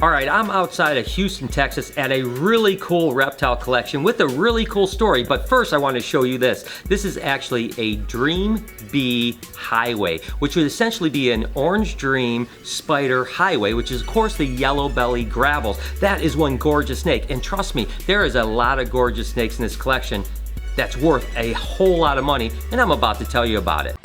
All right, I'm outside of Houston, Texas at a really cool reptile collection with a really cool story, but first I want to show you this. This is actually a Dream Bee highway, which would essentially be an orange dream spider highway, which is of course the yellow belly gravels. That is one gorgeous snake, and trust me, there is a lot of gorgeous snakes in this collection that's worth a whole lot of money, and I'm about to tell you about it.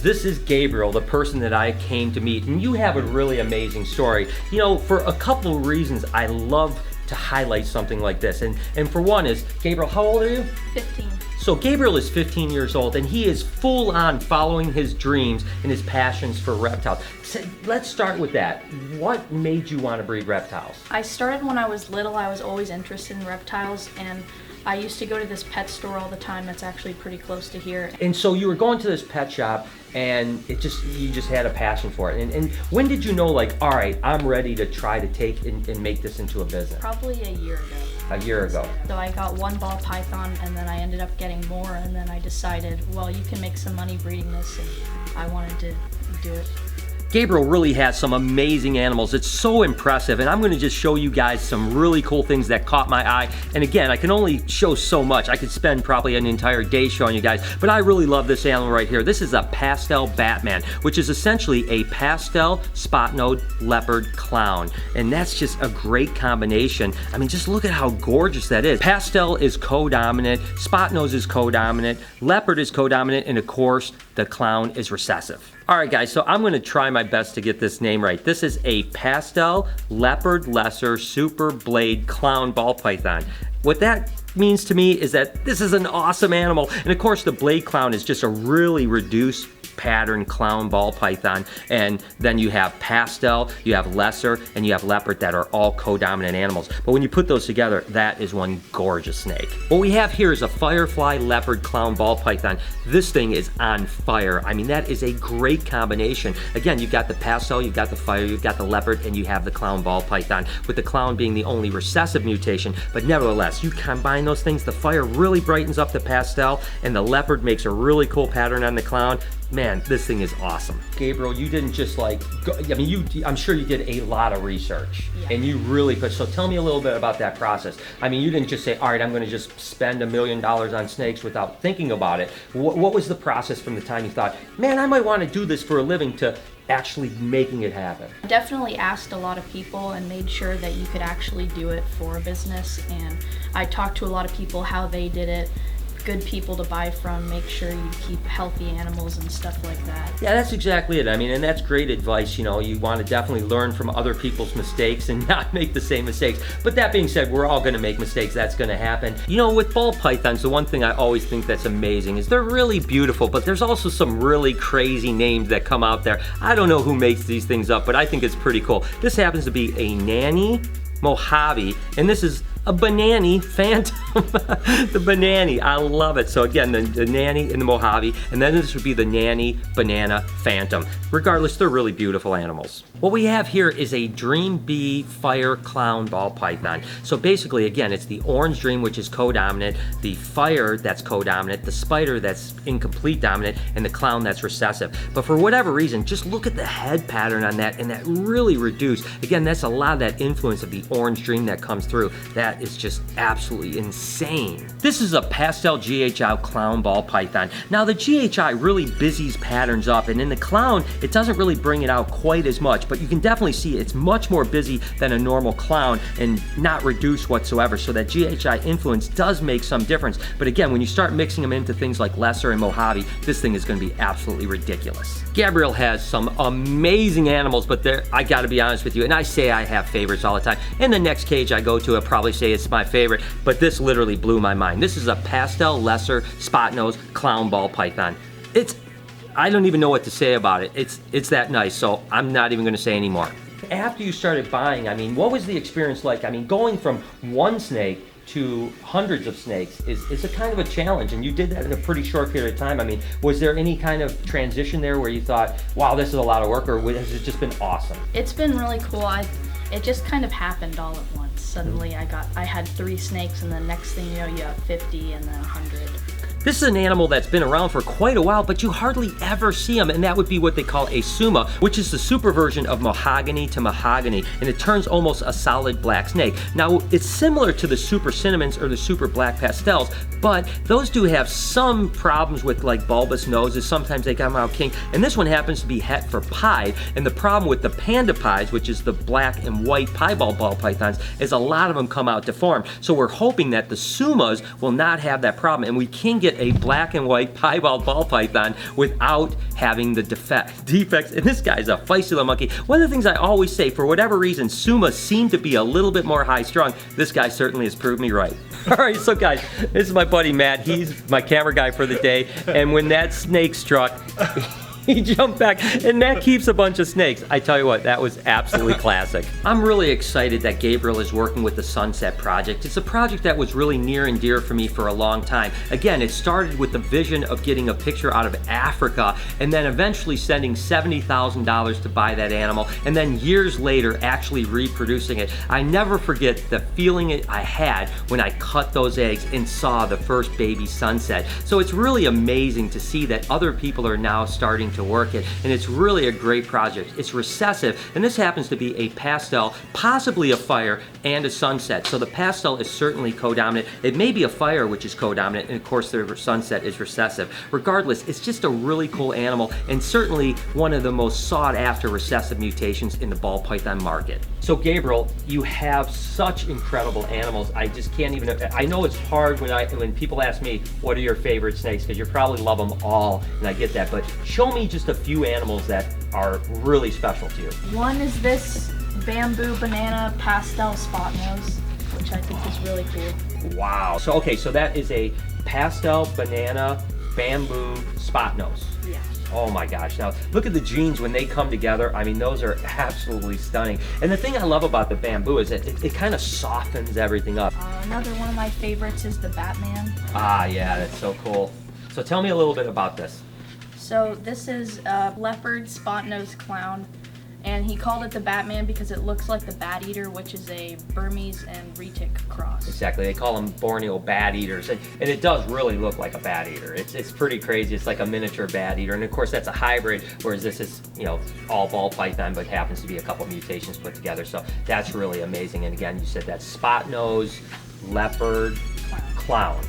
This is Gabriel, the person that I came to meet, and you have a really amazing story. You know, for a couple of reasons, I love to highlight something like this. And for one is, Gabriel, how old are you? 15. So Gabriel is 15 years old, and he is full on following his dreams and his passions for reptiles. So let's start with that. What made you want to breed reptiles? I started when I was little. I was always interested in reptiles, and I used to go to this pet store all the time that's actually pretty close to here. And so you were going to this pet shop, and you just had a passion for it. And when did you know, like, all right, I'm ready to try to take and make this into a business? Probably a year ago. A year ago. So I got one ball python, and then I ended up getting more, and then I decided, well, you can make some money breeding this, and I wanted to do it. Gabriel really has some amazing animals. It's so impressive, and I'm going to just show you guys some really cool things that caught my eye. And again, I can only show so much. I could spend probably an entire day showing you guys, but I really love this animal right here. This is a pastel Batman, which is essentially a pastel spot-nose leopard clown, and that's just a great combination. I mean, just look at how gorgeous that is. Pastel is co-dominant, spot-nose is co-dominant, leopard is co-dominant, and of course, the clown is recessive. All right, guys, so I'm gonna try my best to get this name right. This is a pastel leopard lesser super blade clown ball python. What that means to me is that this is an awesome animal. And of course, the blade clown is just a really reduced pattern clown ball python, and then you have pastel, you have lesser, and you have leopard that are all co-dominant animals. But when you put those together, that is one gorgeous snake. What we have here is a firefly leopard clown ball python. This thing is on fire. I mean, that is a great combination. Again, you've got the pastel, you've got the fire, you've got the leopard, and you have the clown ball python, with the clown being the only recessive mutation. But nevertheless, you combine those things, the fire really brightens up the pastel, and the leopard makes a really cool pattern on the clown. Man, this thing is awesome. Gabriel, you didn't just like go, I mean, I'm sure you did a lot of research, and you really put, so tell me a little bit about that process. I mean, you didn't just say, all right, I'm gonna just spend $1 million on snakes without thinking about it. What was the process from the time you thought, man, I might wanna do this for a living, to actually making it happen? I definitely asked a lot of people and made sure that you could actually do it for a business, and I talked to a lot of people how they did it. Good people to buy from, make sure you keep healthy animals and stuff like that. Yeah, that's exactly it. I mean, and that's great advice. You know, you want to definitely learn from other people's mistakes and not make the same mistakes. But that being said, we're all going to make mistakes. That's going to happen. You know, with ball pythons, the one thing I always think that's amazing is they're really beautiful, but there's also some really crazy names that come out there. I don't know who makes these things up, but I think it's pretty cool. This happens to be a Nanny Mojave, and this is a Banani Phantom. The Banani, I love it. So again, the Nanny and the Mojave, and then this would be the Nanny Banana Phantom. Regardless, they're really beautiful animals. What we have here is a Dream Bee Fire Clown Ball Python. So basically, again, it's the orange dream, which is co-dominant, the fire that's co-dominant, the spider that's incomplete dominant, and the clown that's recessive. But for whatever reason, just look at the head pattern on that, and that really reduced. Again, that's a lot of that influence of the orange dream that comes through. That is just absolutely insane. This is a pastel GHI clown ball python. Now the GHI really busies patterns up, and in the clown, it doesn't really bring it out quite as much, but you can definitely see it's much more busy than a normal clown and not reduced whatsoever. So that GHI influence does make some difference. But again, when you start mixing them into things like lesser and Mojave, this thing is going to be absolutely ridiculous. Gabriel has some amazing animals, but I gotta be honest with you, and I say I have favorites all the time. In the next cage I go to, I'll probably say it's my favorite, but this literally blew my mind. This is a pastel lesser spot nose clown ball python. I don't even know what to say about it. It's that nice, so I'm not even gonna say anymore. After you started buying, I mean, what was the experience like? I mean, going from one snake to hundreds of snakes is a kind of a challenge, and you did that in a pretty short period of time. I mean, was there any kind of transition there where you thought, wow, this is a lot of work, or has it just been awesome? It's been really cool. It just kind of happened all at once. Suddenly I had 3 snakes, and the next thing you know, you have 50 and then 100. This is an animal that's been around for quite a while, but you hardly ever see them, and that would be what they call a suma, which is the super version of mahogany to mahogany, and it turns almost a solid black snake. Now, it's similar to the super cinnamons or the super black pastels, but those do have some problems with like bulbous noses. Sometimes they come out kinky, and this one happens to be het for pied, and the problem with the panda pies, which is the black and white piebald ball pythons, is a lot of them come out deformed. So we're hoping that the sumas will not have that problem, and we can get a black and white piebald ball python without having the defects. And this guy's a feisty little monkey. One of the things I always say, for whatever reason, sumas seem to be a little bit more high strung. This guy certainly has proved me right. All right, so guys, this is my buddy Matt. He's my camera guy for the day. And when that snake struck, he jumped back, and Matt keeps a bunch of snakes. I tell you what, that was absolutely classic. I'm really excited that Gabriel is working with the Sunset Project. It's a project that was really near and dear for me for a long time. Again, it started with the vision of getting a picture out of Africa, and then eventually sending $70,000 to buy that animal, and then years later actually reproducing it. I never forget the feeling I had when I cut those eggs and saw the first baby sunset. So it's really amazing to see that other people are now starting to work it, and it's really a great project. It's recessive, and this happens to be a pastel, possibly a fire, and a sunset. So the pastel is certainly co-dominant. It may be a fire, which is co-dominant, and of course the sunset is recessive. Regardless, it's just a really cool animal, and certainly one of the most sought after recessive mutations in the ball python market. So Gabriel, you have such incredible animals. I just can't even, I know it's hard when people ask me, what are your favorite snakes? Because you probably love them all, and I get that, but show me just a few animals that are really special to you. One is this bamboo banana pastel spot nose, which I think is really cool. Wow. So okay, so that is a pastel banana bamboo spot nose. Yeah. Oh my gosh, now look at the genes when they come together. I mean, those are absolutely stunning. And the thing I love about the bamboo is that it kind of softens everything up. Another one of my favorites is the Batman. Ah, yeah, that's so cool. So tell me a little bit about this. So this is a leopard spot-nosed clown, and he called it the Batman because it looks like the bat eater, which is a Burmese and retic cross. Exactly, they call them Borneo bat eaters, and it does really look like a bat eater. It's pretty crazy. It's like a miniature bat eater, and of course that's a hybrid, whereas this is, you know, all ball python, but happens to be a couple mutations put together. So that's really amazing. And again, you said that spot nose, leopard, clown.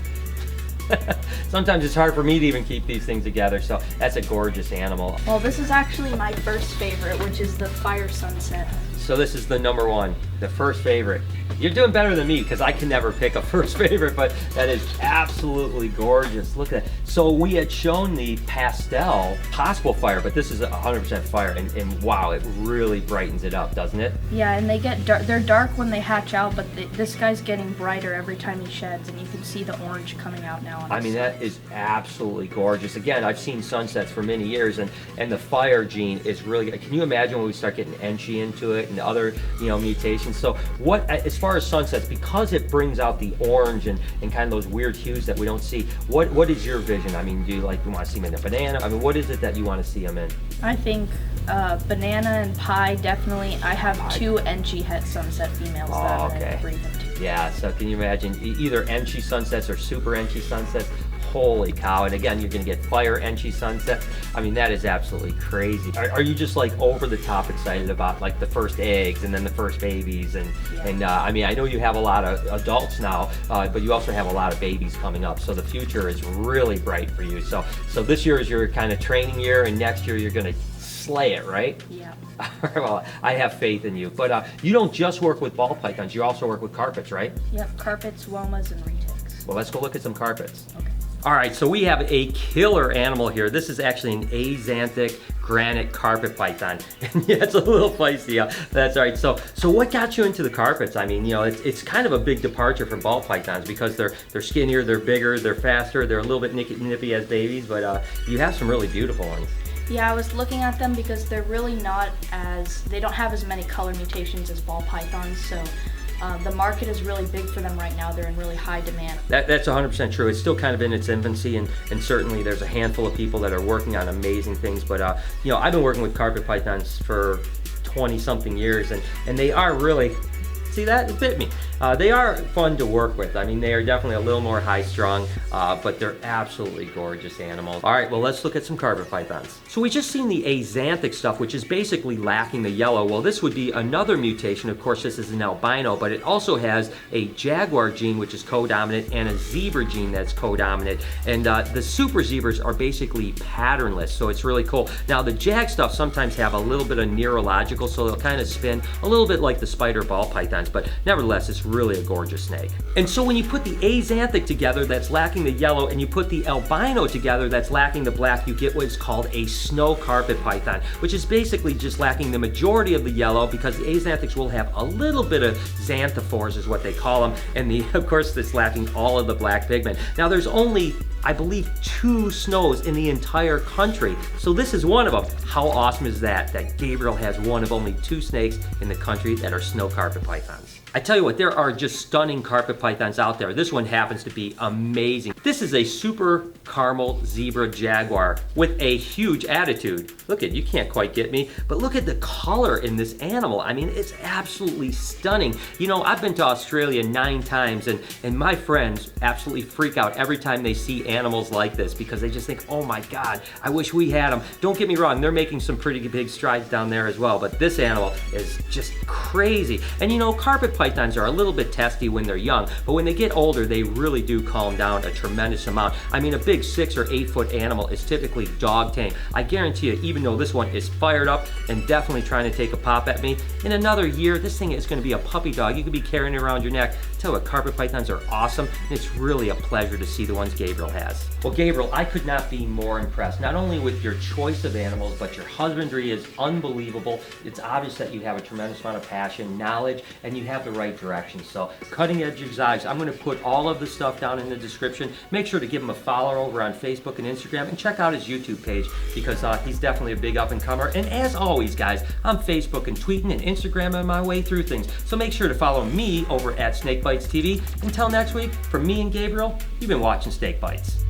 Sometimes it's hard for me to even keep these things together, so that's a gorgeous animal. Well, this is actually my first favorite, which is the fire sunset. So this is the number one, the first favorite. You're doing better than me because I can never pick a first favorite, but that is absolutely gorgeous. Look at that. So we had shown the pastel possible fire, but this is 100% fire, and wow, it really brightens it up, doesn't it? Yeah, and they get they're dark when they hatch out, but this guy's getting brighter every time he sheds, and you can see the orange coming out now. I mean, that is absolutely gorgeous. Again, I've seen sunsets for many years, and the fire gene is really, can you imagine when we start getting enchi into it and other, you know, mutations? So what, as far as sunsets, because it brings out the orange and kind of those weird hues that we don't see, what is your vision? I mean, do you want to see them in a banana? I mean, what is it that you want to see them in? I think banana and pie, definitely. I have 2 enchi het sunset females that I'm going to breed them to. Yeah, so can you imagine either enchi sunsets or super enchi sunsets? Holy cow. And again, you're going to get fire enchi sunsets. I mean, that is absolutely crazy. Are you just like over the top excited about like the first eggs and then the first babies? And I mean, I know you have a lot of adults now, but you also have a lot of babies coming up. So the future is really bright for you. So this year is your kind of training year, and next year you're going to slay it, right? Yeah. Well, I have faith in you. But you don't just work with ball pythons, you also work with carpets, right? Yep, carpets, womas, and retics. Well, let's go look at some carpets. Okay. All right, so we have a killer animal here. This is actually an axanthic granite carpet python. Yeah, it's a little feisty. That's all right. So what got you into the carpets? I mean, you know, it's kind of a big departure from ball pythons because they're skinnier, they're bigger, they're faster, they're a little bit nippy as babies, but you have some really beautiful ones. Yeah, I was looking at them because they're really not they don't have as many color mutations as ball pythons, so the market is really big for them right now. They're in really high demand. That's 100% true. It's still kind of in its infancy, and certainly there's a handful of people that are working on amazing things. But you know, I've been working with carpet pythons for 20-something years, and they are really, see that? It bit me. They are fun to work with. I mean, they are definitely a little more high-strung, but they're absolutely gorgeous animals. All right, well, let's look at some carpet pythons. So we just seen the axanthic stuff, which is basically lacking the yellow. Well, this would be another mutation. Of course, this is an albino, but it also has a jaguar gene, which is co-dominant, and a zebra gene that's co-dominant. And the super zebras are basically patternless, so it's really cool. Now, the jag stuff sometimes have a little bit of neurological, so they'll kind of spin a little bit like the spider ball pythons, but nevertheless, it's really a gorgeous snake. And so when you put the axanthic together that's lacking the yellow, and you put the albino together that's lacking the black, you get what is called a snow carpet python, which is basically just lacking the majority of the yellow, because the axanthics will have a little bit of xanthophores is what they call them, and of course it's lacking all of the black pigment. Now there's only, I believe, 2 snows in the entire country, so this is one of them. How awesome is that Gabriel has one of only 2 snakes in the country that are snow carpet pythons. I tell you what, there are just stunning carpet pythons out there. This one happens to be amazing. This is a super caramel zebra jaguar with a huge attitude. Look at, you can't quite get me, but look at the color in this animal. I mean, it's absolutely stunning. You know, I've been to Australia 9 times, and my friends absolutely freak out every time they see animals like this, because they just think, oh my God, I wish we had them. Don't get me wrong, they're making some pretty big strides down there as well, but this animal is just crazy. And you know, carpet pythons are a little bit testy when they're young, but when they get older, they really do calm down a tremendous amount. I mean, a big 6 or 8 foot animal is typically dog tame. I guarantee you, even though this one is fired up and definitely trying to take a pop at me, in another year, this thing is going to be a puppy dog. You could be carrying it around your neck. Tell you what, carpet pythons are awesome, and it's really a pleasure to see the ones Gabriel has. Well, Gabriel, I could not be more impressed, not only with your choice of animals, but your husbandry is unbelievable. It's obvious that you have a tremendous amount of passion, knowledge, and you have the right direction. So, cutting edge exotics, I'm going to put all of the stuff down in the description. Make sure to give him a follow over on Facebook and Instagram, and check out his YouTube page, because he's definitely a big up and comer. And as always, guys, I'm Facebook and tweeting and Instagramming my way through things. So make sure to follow me over at SnakeBytesTV. Until next week, from me and Gabriel, you've been watching Snake Bites.